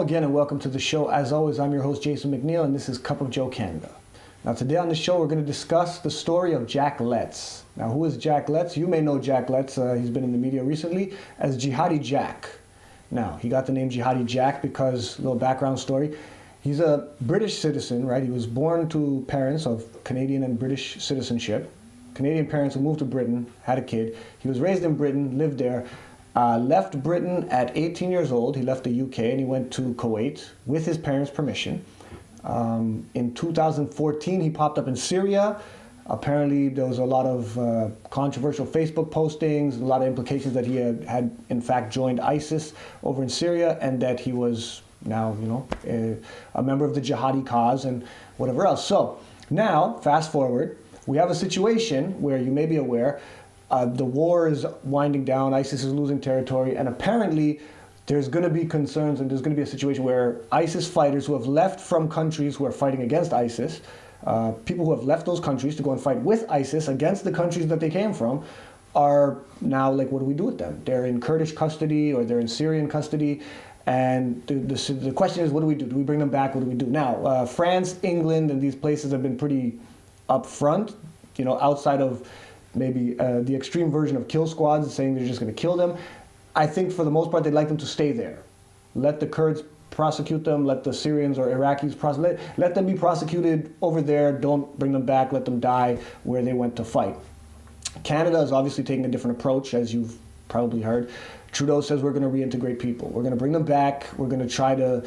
again and welcome to the show. As always, I'm your host Jason McNeil and this is Cup of Joe Canada. Now today on the show we're going to discuss the story of Jack Letts. Now who is Jack Letts? You may know Jack Letts, he's been in the media recently as Jihadi Jack. Now he got the name Jihadi Jack because, little background story, he's a British citizen, right? He was born to parents of Canadian and British citizenship. Canadian parents who moved to Britain, had a kid. He was raised in Britain, lived there. Left Britain at 18 years old. He left the UK and he went to Kuwait with his parents' permission. In 2014, he popped up in Syria. Apparently, there was a lot of controversial Facebook postings, a lot of implications that he had in fact joined ISIS over in Syria, and that he was now, a member of the jihadi cause and whatever else. So now, fast forward, we have a situation where you may be aware the war is winding down, ISIS is losing territory, and apparently there's going to be concerns and there's going to be a situation where ISIS fighters who have left from countries who are fighting against ISIS, people who have left those countries to go and fight with ISIS against the countries that they came from, are now like, what do we do with them? They're in Kurdish custody or they're in Syrian custody. And the question is, what do we do? Do we bring them back? What do we do? Now, France, England, and these places have been pretty upfront, outside of maybe the extreme version of kill squads, saying they're just going to kill them. I think for the most part, they'd like them to stay there. Let the Kurds prosecute them, let the Syrians or Iraqis prosecute, let them be prosecuted over there, don't bring them back, let them die where they went to fight. Canada is obviously taking a different approach, as you've probably heard. Trudeau says we're going to reintegrate people. We're going to bring them back. We're going to try to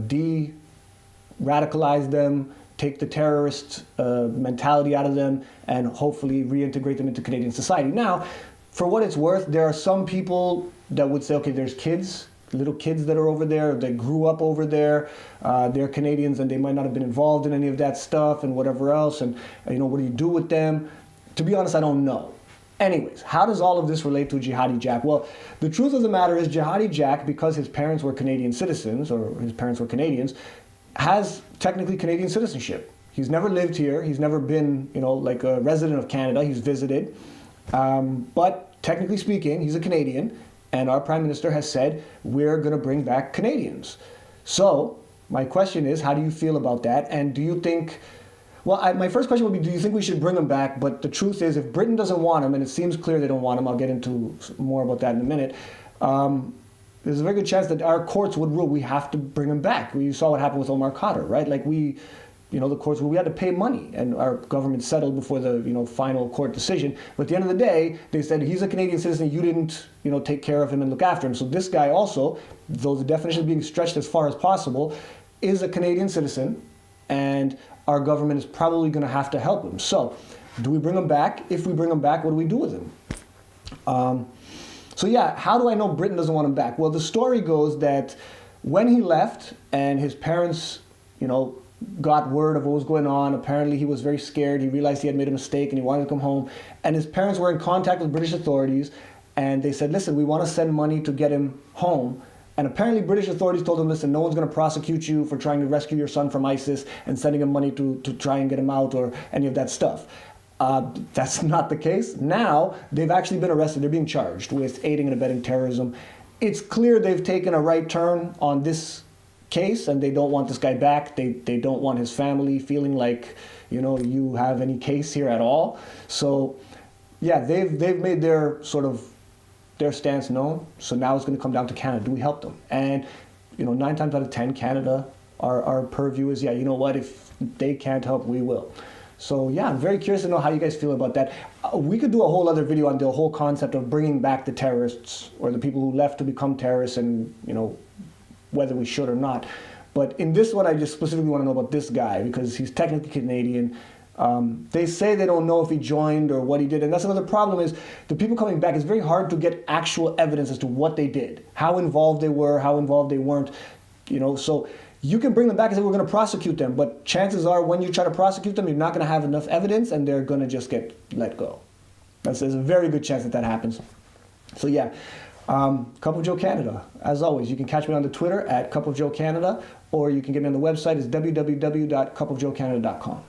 de-radicalize them, take the terrorist mentality out of them, and hopefully reintegrate them into Canadian society. Now, for what it's worth, there are some people that would say, okay, there's kids, little kids that are over there, they grew up over there, they're Canadians and they might not have been involved in any of that stuff and whatever else, and what do you do with them? To be honest, I don't know. Anyways, how does all of this relate to Jihadi Jack? Well, the truth of the matter is Jihadi Jack, because his parents were Canadian citizens, or his parents were Canadians, has technically Canadian citizenship. He's never lived here. He's never been, like a resident of Canada. He's visited. But technically speaking, he's a Canadian. And our Prime Minister has said, we're going to bring back Canadians. So my question is, how do you feel about that? And do you think, my first question would be, do you think we should bring them back? But the truth is, if Britain doesn't want them, and it seems clear they don't want them, I'll get into more about that in a minute, there's a very good chance that our courts would rule we have to bring them back. We saw what happened with Omar Khadr, right? Like the courts, we had to pay money, and our government settled before the final court decision. But at the end of the day, they said he's a Canadian citizen. You didn't take care of him and look after him. So this guy also, though the definition is being stretched as far as possible, is a Canadian citizen, and our government is probably going to have to help him. So do we bring him back? If we bring him back, what do we do with him? So yeah, how do I know Britain doesn't want him back? Well, the story goes that when he left and his parents, got word of what was going on, apparently he was very scared. He realized he had made a mistake and he wanted to come home. And his parents were in contact with British authorities and they said, listen, we want to send money to get him home. And apparently British authorities told him, listen, no one's going to prosecute you for trying to rescue your son from ISIS and sending him money to try and get him out or any of that stuff. That's not the case. Now, they've actually been arrested. They're being charged with aiding and abetting terrorism. It's clear they've taken a right turn on this case, and they don't want this guy back. They don't want his family feeling like, you have any case here at all. So, yeah, they've made their stance known. So now it's going to come down to Canada. Do we help them? And, 9 times out of 10, Canada, our purview is, yeah, you know what? If they can't help, we will. So yeah, I'm very curious to know how you guys feel about that. We could do a whole other video on the whole concept of bringing back the terrorists or the people who left to become terrorists and, whether we should or not. But in this one, I just specifically want to know about this guy because he's technically Canadian. They say they don't know if he joined or what he did. And that's another problem is the people coming back, it's very hard to get actual evidence as to what they did, how involved they were, how involved they weren't, so you can bring them back and say we're going to prosecute them, but chances are when you try to prosecute them, you're not going to have enough evidence and they're going to just get let go. There's a very good chance that happens. So yeah, Cup of Joe Canada. As always, you can catch me on the Twitter at Cup of Joe Canada, or you can get me on the website. It's www.cupofjoecanada.com.